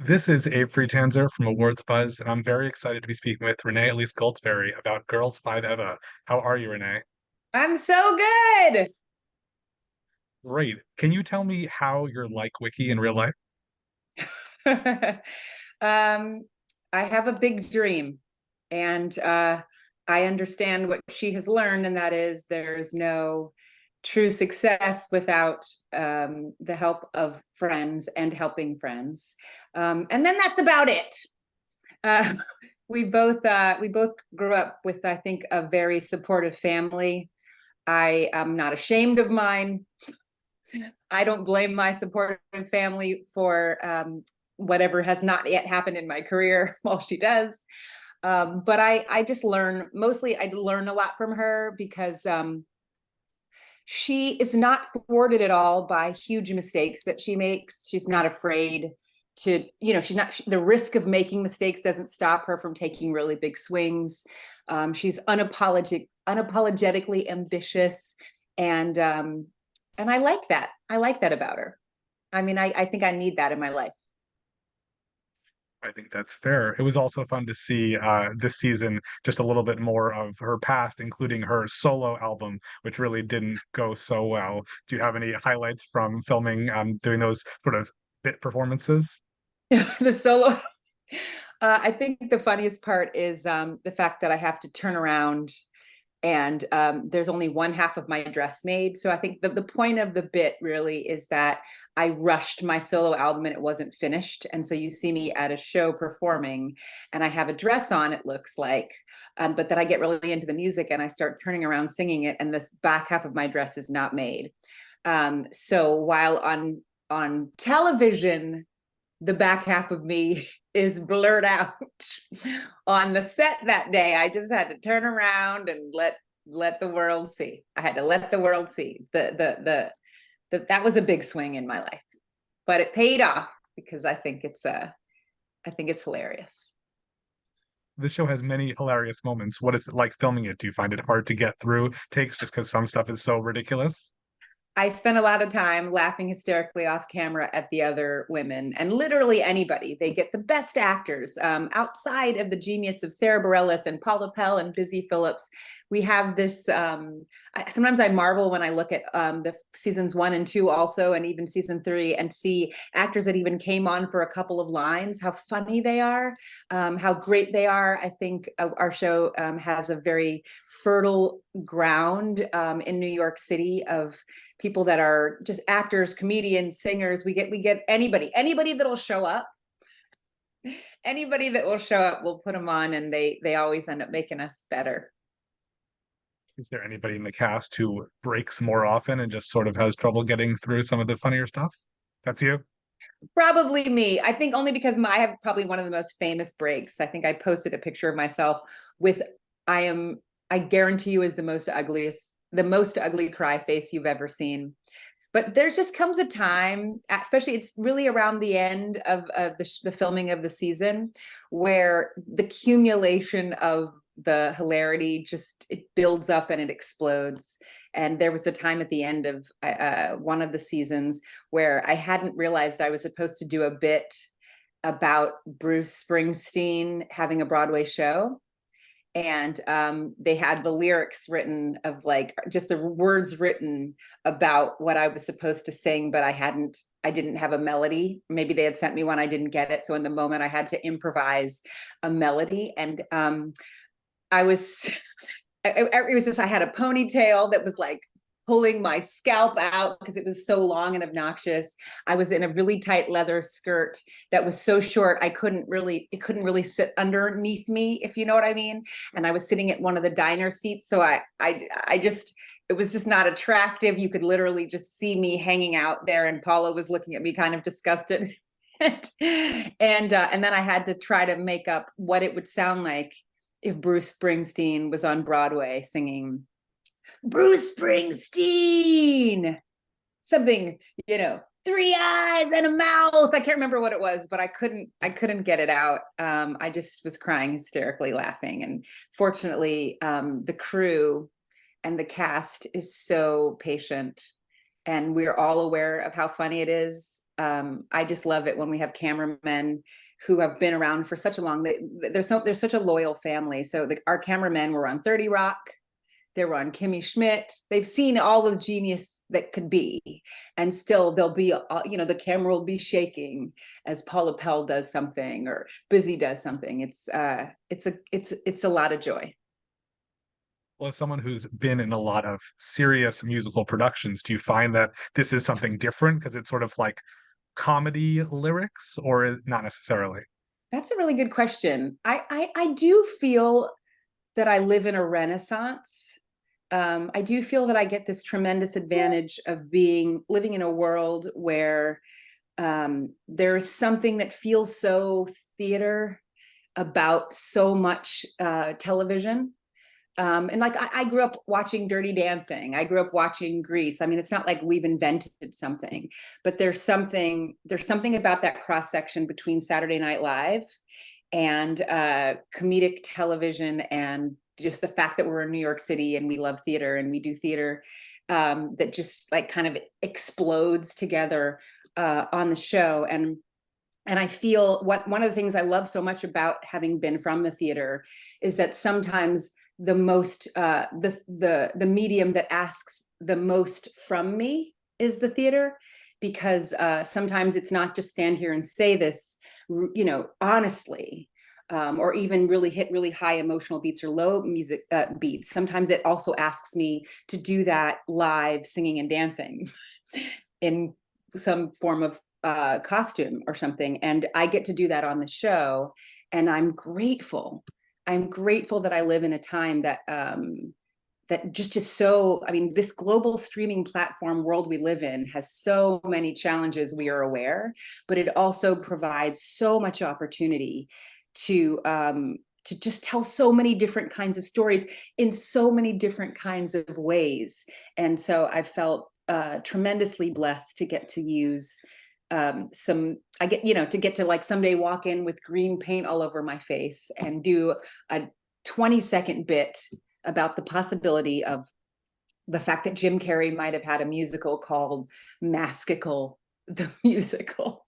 This is Abe Friedtanzer from Awards Buzz, and I'm very excited to be speaking with Renée Elise Goldsberry about Girls5eva. How are you, Renée? I'm so good. Great. Can you tell me how you're like Wickie in real life? um, I have a big dream, and I understand what she has learned, and that is there is no true success without the help of friends and helping friends. And then that's about it. Uh, we both grew up with, I think, a very supportive family. I am not ashamed of mine. I don't blame my supportive family for whatever has not yet happened in my career while she does. But I just learn, mostly I learn a lot from her because she is not thwarted at all by huge mistakes that she makes. She's not afraid to, she's not, the risk of making mistakes doesn't stop her from taking really big swings. She's unapologetically ambitious, and I like that. I like that about her. I mean, I think I need that in my life. I think that's fair. It was also fun to see this season just a little bit more of her past, including her solo album, which really didn't go so well. Do you have any highlights from filming, doing those sort of bit performances? The solo. I think the funniest part is the fact that I have to turn around and there's only one half of my dress made. So I think the point of the bit really is that I rushed my solo album and it wasn't finished. And so you see me at a show performing and I have a dress on, it looks like, but then I get really into the music and I start turning around singing it, and this back half of my dress is not made. So while on television, the back half of me is blurred out. On the set that day, I just had to turn around and let the world see. I had to let the world see that was a big swing in my life, but it paid off because I think it's hilarious. The show has many hilarious moments. What is it like filming it? Do you find it hard to get through takes just because some stuff is so ridiculous? I spent a lot of time laughing hysterically off camera at the other women, and literally anybody. They get the best actors outside of the genius of Sarah Bareilles and Paula Pell and Busy Phillips. We have this. Sometimes I marvel when I look at the seasons 1 and 2, also, and even season 3, and see actors that even came on for a couple of lines. How funny they are, how great they are. I think our show has a very fertile ground in New York City of people that are just actors, comedians, singers. We get anybody that'll show up. Anybody that will show up, we'll put them on, and they always end up making us better. Is there anybody in the cast who breaks more often and just sort of has trouble getting through some of the funnier stuff? That's you. Probably me. I think only because I have probably one of the most famous breaks. I think I posted a picture of myself with I am I guarantee you is the most ugly cry face you've ever seen. But there just comes a time, especially it's really around the end of the filming of the season, where the accumulation of the hilarity just it builds up and it explodes. And there was a time at the end of one of the seasons where I hadn't realized I was supposed to do a bit about Bruce Springsteen having a Broadway show, and they had the lyrics written of like just the words written about what I was supposed to sing, but I didn't have a melody. Maybe they had sent me one, I didn't get it. So in the moment I had to improvise a melody. And I was, it was just, I had a ponytail that was like pulling my scalp out because it was so long and obnoxious. I was in a really tight leather skirt that was so short it couldn't really sit underneath me, if you know what I mean. And I was sitting at one of the diner seats, so I just it was just not attractive. You could literally just see me hanging out there, and Paula was looking at me kind of disgusted. And then I had to try to make up what it would sound like if Bruce Springsteen was on Broadway singing Bruce Springsteen, something, 3 eyes and a mouth. I can't remember what it was, but I couldn't get it out. I just was crying hysterically laughing. And fortunately, the crew and the cast is so patient, and we're all aware of how funny it is. I just love it when we have cameramen who have been around for such a long. There's such a loyal family. So our cameramen were on 30 Rock. They were on Kimmy Schmidt. They've seen all of genius that could be, and still they'll be, the camera will be shaking as Paula Pell does something or Busy does something. It's a lot of joy. Well, as someone who's been in a lot of serious musical productions, do you find that this is something different because it's sort of like comedy lyrics, or not necessarily? That's a really good question. I do feel that I live in a renaissance. I do feel that I get this tremendous advantage of living in a world where there's something that feels so theater about so much television. And like I grew up watching Dirty Dancing. I grew up watching Grease. I mean, it's not like we've invented something, but there's something about that cross section between Saturday Night Live and comedic television, and just the fact that we're in New York City and we love theater and we do theater, that just like kind of explodes together on the show. And I feel one of the things I love so much about having been from the theater is that sometimes the most the medium that asks the most from me is the theater, because sometimes it's not just stand here and say this, honestly, or even really hit really high emotional beats or low music beats. Sometimes it also asks me to do that live, singing and dancing in some form of costume or something, and I get to do that on the show, and I'm grateful that I live in a time that that just is so, I mean, this global streaming platform world we live in has so many challenges, we are aware, but it also provides so much opportunity to just tell so many different kinds of stories in so many different kinds of ways. And so I felt tremendously blessed to get to use to get to like someday walk in with green paint all over my face and do a 20-second bit about the possibility of the fact that Jim Carrey might have had a musical called Maskical, the musical.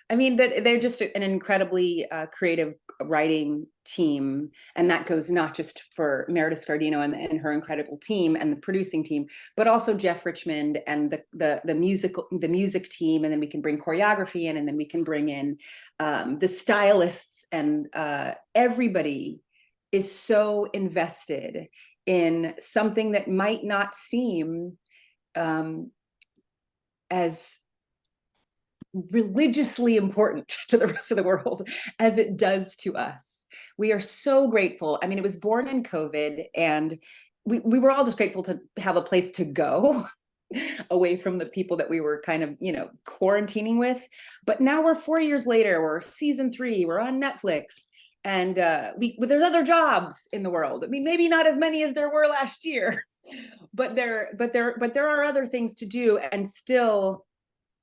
I mean, that they're just an incredibly creative writing team, and that goes not just for Meredith Scardino and her incredible team and the producing team, but also Jeff Richmond and the music team, and then we can bring choreography in, and then we can bring in the stylists, and everybody is so invested in something that might not seem as religiously important to the rest of the world as it does to us. We are so grateful. I mean, it was born in COVID, and we were all just grateful to have a place to go away from the people that we were kind of, quarantining with. But now we're 4 years later, we're season 3, we're on Netflix, and there's other jobs in the world. I mean, maybe not as many as there were last year, but there are other things to do, and still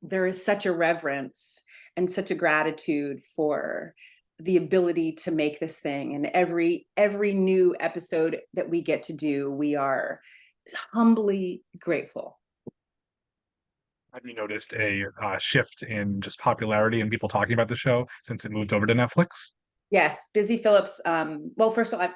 there is such a reverence and such a gratitude for the ability to make this thing. And every new episode that we get to do, we are humbly grateful. Have you noticed a shift in just popularity and people talking about the show since it moved over to Netflix? Yes, Busy Phillips. Well, first of all,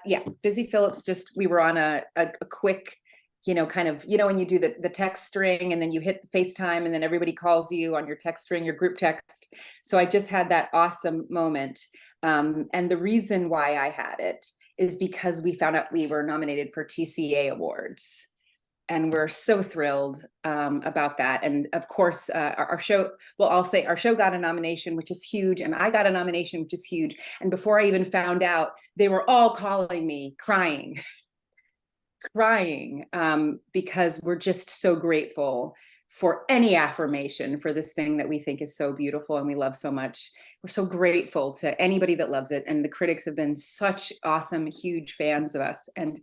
Busy Phillips. Just we were on a quick, kind of, when you do the text string and then you hit FaceTime and then everybody calls you on your text string, your group text. So I just had that awesome moment. And the reason why I had it is because we found out we were nominated for TCA awards. And we're so thrilled about that. And of course, our show, well, I'll say our show got a nomination, which is huge. And I got a nomination, which is huge. And before I even found out, they were all calling me, crying, because we're just so grateful for any affirmation for this thing that we think is so beautiful and we love so much. We're so grateful to anybody that loves it. And the critics have been such awesome, huge fans of us, and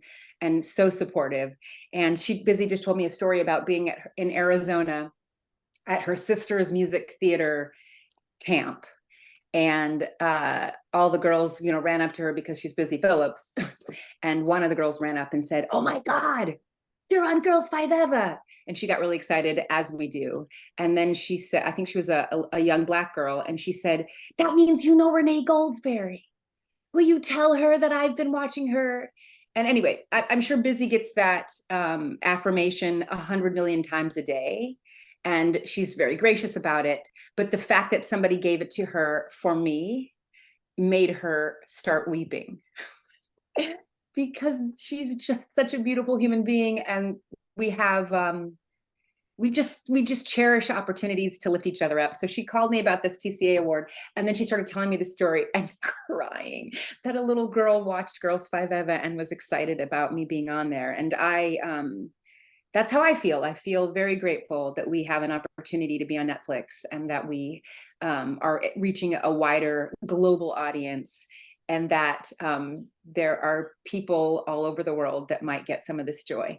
so supportive. And Busy just told me a story about being in Arizona at her sister's music theater camp. And all the girls, ran up to her because she's Busy Phillips. And one of the girls ran up and said, "Oh my God, you're on Girls5eva." and she got really excited, as we do. And then she said, I think she was a young Black girl, and she said, "That means you know Renee Goldsberry. Will you tell her that I've been watching her?" And anyway, I'm sure Busy gets that affirmation 100 million times a day, and she's very gracious about it. But the fact that somebody gave it to her for me made her start weeping because she's just such a beautiful human being, and we have we just cherish opportunities to lift each other up. So she called me about this TCA award, and then she started telling me the story and crying that a little girl watched Girls5eva and was excited about me being on there. And that's how I feel. I feel very grateful that we have an opportunity to be on Netflix, and that we are reaching a wider global audience, and that there are people all over the world that might get some of this joy.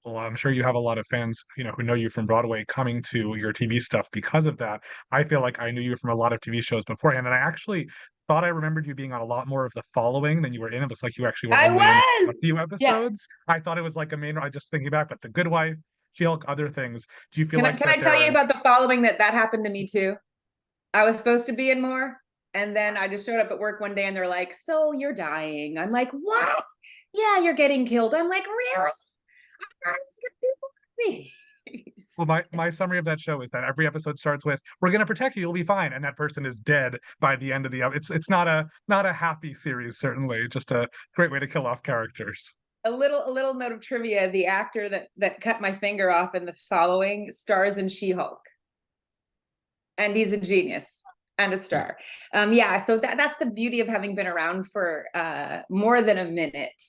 Well, I'm sure you have a lot of fans, who know you from Broadway coming to your TV stuff because of that. I feel like I knew you from a lot of TV shows beforehand, and I actually thought I remembered you being on a lot more of The Following than you were in. It looks like you actually were I only in was, a few yeah. episodes. I thought it was like a main. I just thinking back, but The Good Wife, She-Hulk, other things. Do you feel like Can I that tell there you about is? The Following? That happened to me too. I was supposed to be in more, and then I just showed up at work one day, and they're like, "So you're dying." I'm like, "What? Yeah, you're getting killed." I'm like, "Really? I thought it was gonna be movies." Well, my summary of that show is that every episode starts with "We're going to protect you, you'll be fine," and that person is dead by the end of the. It's not a happy series, certainly. Just a great way to kill off characters. A little note of trivia: the actor that cut my finger off in The Following stars in She-Hulk, and he's a genius and a star. Yeah, so that's the beauty of having been around for more than a minute.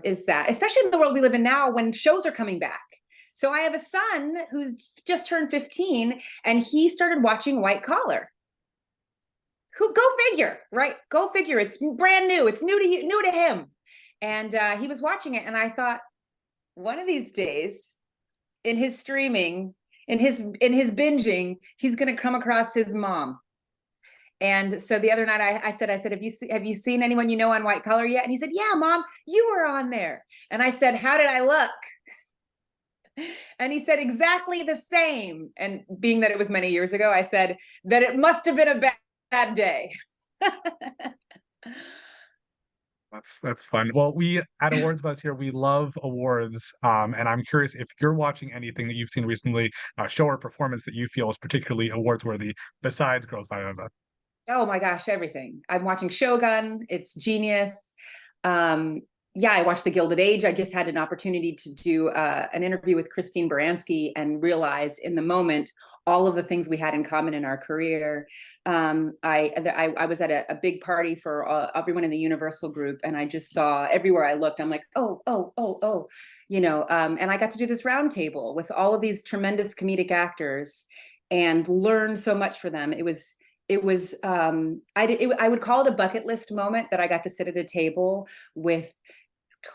Is that, especially in the world we live in now, when shows are coming back. So I have a son who's just turned 15, and he started watching White Collar. Who, go figure, right? Go figure. It's brand new. It's new to him, and he was watching it, and I thought, one of these days, in his streaming, in his binging, he's going to come across his mom. And so the other night I said, have you seen anyone you know on White Collar yet? And he said, "Yeah, Mom, you were on there." And I said, "How did I look?" And he said, "Exactly the same." And being that it was many years ago, I said that it must have been a bad day. That's fun. Well, we at Awards Buzz here, we love awards. And I'm curious if you're watching anything that you've seen recently, show or performance that you feel is particularly awards worthy besides Girls by Eva. Oh my gosh, everything. I'm watching Shogun. It's genius. Um, yeah, I watched The Gilded Age. I just had an opportunity to do an interview with Christine Baranski and realize in the moment all of the things we had in common in our career. I was at a big party for everyone in the Universal group, and I just saw everywhere I looked, I'm like, oh, oh, oh, oh, and I got to do this round table with all of these tremendous comedic actors and learn so much for them. I would call it a bucket list moment that I got to sit at a table with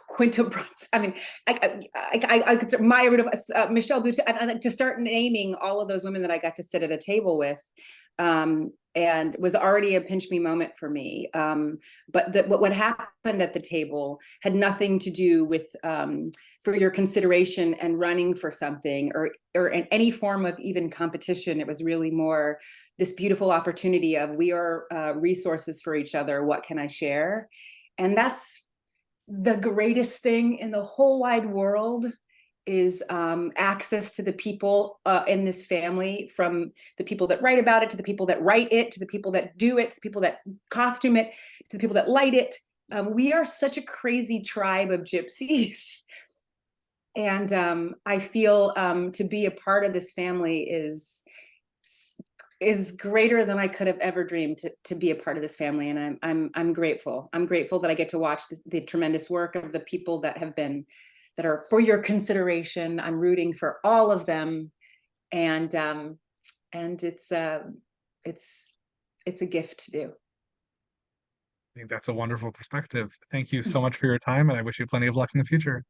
Quinta Brunson. I mean, I could start Maya Rudolph, Michelle Buteau, and to start naming all of those women that I got to sit at a table with, and was already a pinch me moment for me. But what happened at the table had nothing to do with for your consideration and running for something, or in any form of even competition. It was really more this beautiful opportunity of, we are resources for each other. What can I share? And that's the greatest thing in the whole wide world, is access to the people in this family, from the people that write about it, to the people that write it, to the people that do it, to the people that costume it, to the people that light it. We are such a crazy tribe of gypsies. And I feel to be a part of this family is greater than I could have ever dreamed to be a part of this family. And I'm grateful. I'm grateful that I get to watch the tremendous work of the people that are for your consideration. I'm rooting for all of them. And it's a gift to do. I think that's a wonderful perspective. Thank you so much for your time, and I wish you plenty of luck in the future.